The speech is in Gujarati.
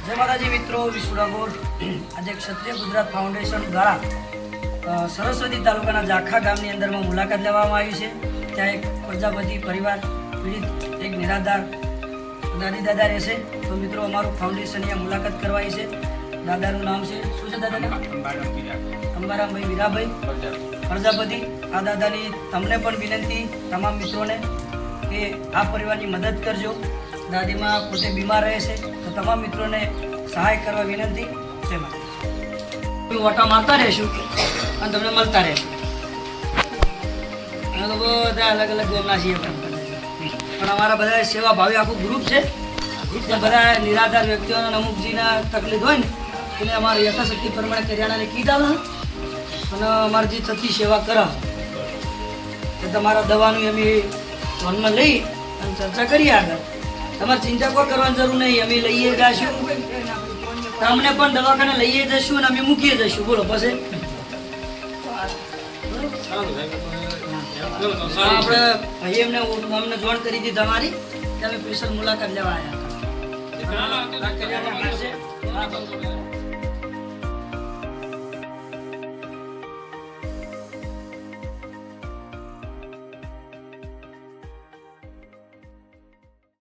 જય માતાજી મિત્રો, વિશ્વ ડાકોર આજે ક્ષત્રિય ગુજરાત ફાઉન્ડેશન દ્વારા સરસ્વતી તાલુકાના જાખા ગામની અંદરમાં મુલાકાત લેવામાં આવી છે. ત્યાં એક પ્રજાપતિ પરિવાર પીડિત એક નિરાધાર દાદી દાદા રહેશે. તો મિત્રો અમારું ફાઉન્ડેશન અહીંયા મુલાકાત કરવાઈ છે. દાદાનું નામ છે શું છે દાદાનું? અંબારામભાઈ વીરાભાઈ પ્રજાપતિ. આ દાદાની તમને પણ વિનંતી તમામ મિત્રોને કે આ પરિવારની મદદ કરજો. દાદીમાં પોતે બીમાર રહે છે તો તમામ મિત્રોને સહાય કરવા વિનંતી છે. ઓટા મારતા રહેશું અને તમને મળતા રહેશું. અમે તો બધા અલગ અલગ ગોમના છીએ પણ અમારા બધા સેવા ભાવી આખું ગ્રુપ છે. બધા નિરાધાર વ્યક્તિઓને અમુકજીના તકલીફ હોય ને એને અમારા યથાશક્તિ પ્રમાણે કરિયાણાની કીટ આવે અને અમારી જે થતી સેવા કરે તો તમારા દવાનું અમે ધ્યાનમાં લઈ અને ચર્ચા કરીએ. આગળ તમારે ચિંતા કોઈ કરવાની જરૂર નહીં. અમે લઈએ જઈશું, તમને પણ દવાખાને લઈએ જઈશું અને અમે મૂકીએ જઈશું. બોલો પછી આપણે ભાઈ એમને અમને જોણ કરી હતી તમારી કે અમે સ્પેશિયલ મુલાકાત લેવા આવ્યા હતા.